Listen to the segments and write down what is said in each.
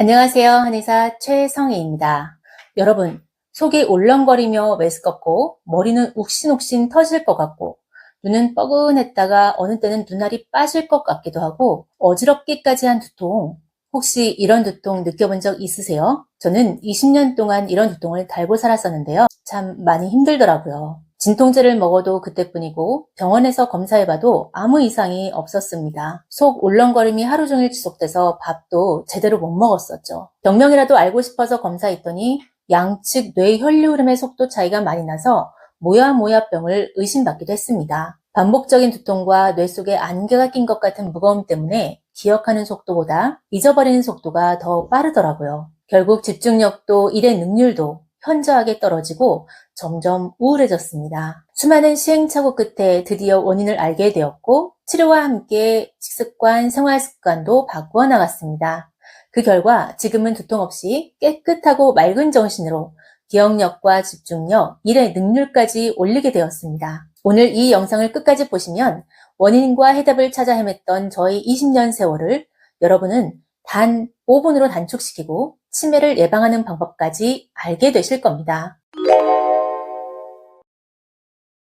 안녕하세요. 한의사 최성희입니다. 여러분, 속이 울렁거리며 메스껍고 머리는 욱신욱신 터질 것 같고 눈은 뻐근했다가 어느 때는 눈알이 빠질 것 같기도 하고 어지럽기까지 한 두통, 혹시 이런 두통 느껴본 적 있으세요? 저는 20년 동안 이런 두통을 달고 살았었는데요. 참 많이 힘들더라고요. 진통제를 먹어도 그때뿐이고 병원에서 검사해봐도 아무 이상이 없었습니다. 속 울렁거림이 하루 종일 지속돼서 밥도 제대로 못 먹었었죠. 병명이라도 알고 싶어서 검사했더니 양측 뇌 혈류 흐름의 속도 차이가 많이 나서 모야모야병을 의심받기도 했습니다. 반복적인 두통과 뇌 속에 안개가 낀 것 같은 무거움 때문에 기억하는 속도보다 잊어버리는 속도가 더 빠르더라고요. 결국 집중력도 일의 능률도 현저하게 떨어지고 점점 우울해졌습니다. 수많은 시행착오 끝에 드디어 원인을 알게 되었고 치료와 함께 식습관, 생활습관도 바꾸어 나갔습니다. 그 결과 지금은 두통 없이 깨끗하고 맑은 정신으로 기억력과 집중력, 일의 능률까지 올리게 되었습니다. 오늘 이 영상을 끝까지 보시면 원인과 해답을 찾아 헤맸던 저의 20년 세월을 여러분은 단 5분으로 단축시키고 치매를 예방하는 방법까지 알게 되실 겁니다.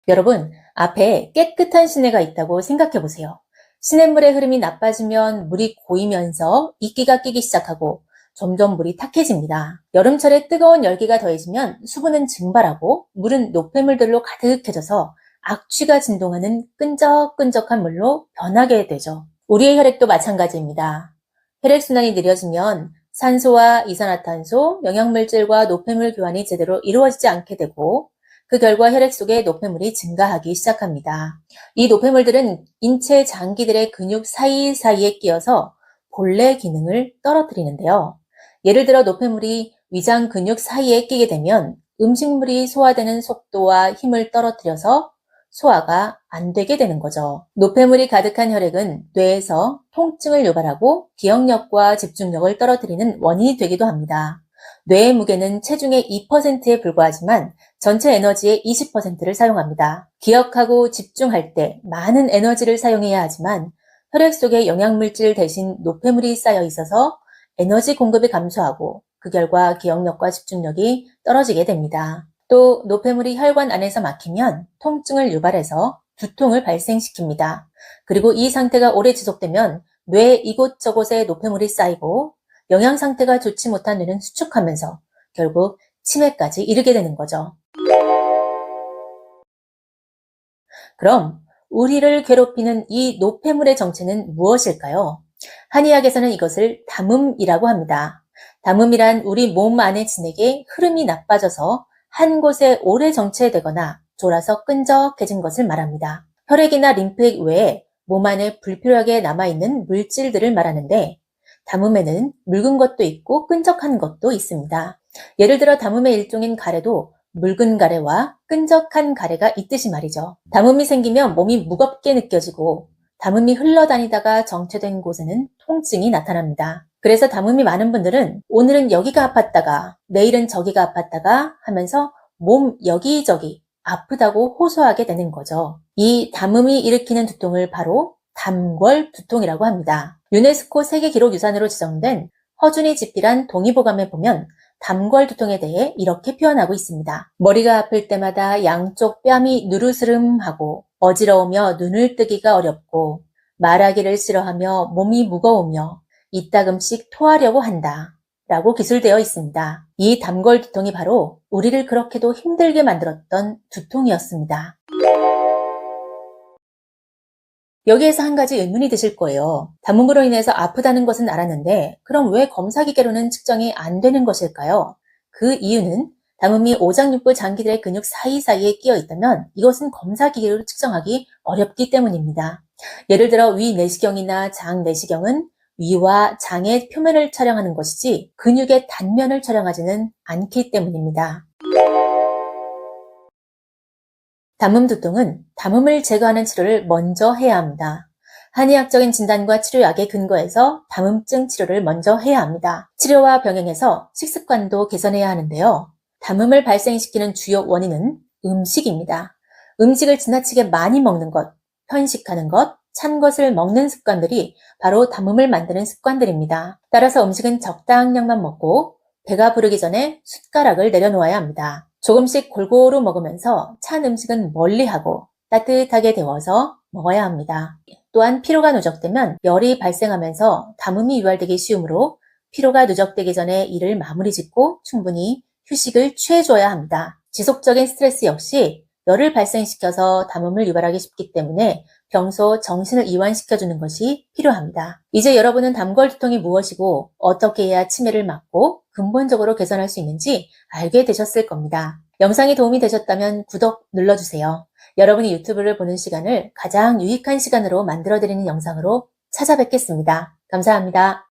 여러분, 앞에 깨끗한 시내가 있다고 생각해 보세요. 시냇물의 흐름이 나빠지면 물이 고이면서 이끼가 끼기 시작하고 점점 물이 탁해집니다. 여름철에 뜨거운 열기가 더해지면 수분은 증발하고 물은 노폐물들로 가득해져서 악취가 진동하는 끈적끈적한 물로 변하게 되죠. 우리의 혈액도 마찬가지입니다. 혈액순환이 느려지면 산소와 이산화탄소, 영양물질과 노폐물 교환이 제대로 이루어지지 않게 되고 그 결과 혈액 속에 노폐물이 증가하기 시작합니다. 이 노폐물들은 인체 장기들의 근육 사이사이에 끼어서 본래 기능을 떨어뜨리는데요. 예를 들어 노폐물이 위장 근육 사이에 끼게 되면 음식물이 소화되는 속도와 힘을 떨어뜨려서 소화가 안 되게 되는 거죠. 노폐물이 가득한 혈액은 뇌에서 통증을 유발하고 기억력과 집중력을 떨어뜨리는 원인이 되기도 합니다. 뇌의 무게는 체중의 2%에 불과하지만 전체 에너지의 20%를 사용합니다. 기억하고 집중할 때 많은 에너지를 사용해야 하지만 혈액 속에 영양물질 대신 노폐물이 쌓여 있어서 에너지 공급이 감소하고 그 결과 기억력과 집중력이 떨어지게 됩니다. 또 노폐물이 혈관 안에서 막히면 통증을 유발해서 두통을 발생시킵니다. 그리고 이 상태가 오래 지속되면 뇌 이곳저곳에 노폐물이 쌓이고 영양 상태가 좋지 못한 뇌는 수축하면서 결국 치매까지 이르게 되는 거죠. 그럼 우리를 괴롭히는 이 노폐물의 정체는 무엇일까요? 한의학에서는 이것을 담음이라고 합니다. 담음이란 우리 몸 안의 진액의 흐름이 나빠져서 한 곳에 오래 정체되거나 졸아서 끈적해진 것을 말합니다. 혈액이나 림프액 외에 몸 안에 불필요하게 남아있는 물질들을 말하는데 담음에는 묽은 것도 있고 끈적한 것도 있습니다. 예를 들어 담음의 일종인 가래도 묽은 가래와 끈적한 가래가 있듯이 말이죠. 담음이 생기면 몸이 무겁게 느껴지고 담음이 흘러다니다가 정체된 곳에는 통증이 나타납니다. 그래서 담음이 많은 분들은 오늘은 여기가 아팠다가 내일은 저기가 아팠다가 하면서 몸 여기저기 아프다고 호소하게 되는 거죠. 이 담음이 일으키는 두통을 바로 담궐 두통이라고 합니다. 유네스코 세계기록유산으로 지정된 허준이 집필한 동의보감에 보면 담궐 두통에 대해 이렇게 표현하고 있습니다. 머리가 아플 때마다 양쪽 뺨이 누르스름하고 어지러우며 눈을 뜨기가 어렵고 말하기를 싫어하며 몸이 무거우며 이따금씩 토하려고 한다 라고 기술되어 있습니다. 이 담궐 두통이 바로 우리를 그렇게도 힘들게 만들었던 두통이었습니다. 여기에서 한 가지 의문이 드실 거예요. 담음으로 인해서 아프다는 것은 알았는데 그럼 왜 검사기계로는 측정이 안 되는 것일까요? 그 이유는 담음이 오장육부 장기들의 근육 사이사이에 끼어 있다면 이것은 검사기계로 측정하기 어렵기 때문입니다. 예를 들어 위 내시경이나 장 내시경은 위와 장의 표면을 촬영하는 것이지 근육의 단면을 촬영하지는 않기 때문입니다. 담음 두통은 담음을 제거하는 치료를 먼저 해야 합니다. 한의학적인 진단과 치료약에 근거해서 담음증 치료를 먼저 해야 합니다. 치료와 병행해서 식습관도 개선해야 하는데요. 담음을 발생시키는 주요 원인은 음식입니다. 음식을 지나치게 많이 먹는 것, 편식하는 것, 찬 것을 먹는 습관들이 바로 담음을 만드는 습관들입니다. 따라서 음식은 적당량만 먹고 배가 부르기 전에 숟가락을 내려놓아야 합니다. 조금씩 골고루 먹으면서 찬 음식은 멀리하고 따뜻하게 데워서 먹어야 합니다. 또한 피로가 누적되면 열이 발생하면서 담음이 유발되기 쉬우므로 피로가 누적되기 전에 일을 마무리 짓고 충분히 휴식을 취해줘야 합니다. 지속적인 스트레스 역시 열을 발생시켜서 담음을 유발하기 쉽기 때문에 평소 정신을 이완시켜주는 것이 필요합니다. 이제 여러분은 담걸 두통이 무엇이고 어떻게 해야 치매를 막고 근본적으로 개선할 수 있는지 알게 되셨을 겁니다. 영상이 도움이 되셨다면 구독 눌러주세요. 여러분이 유튜브를 보는 시간을 가장 유익한 시간으로 만들어드리는 영상으로 찾아뵙겠습니다. 감사합니다.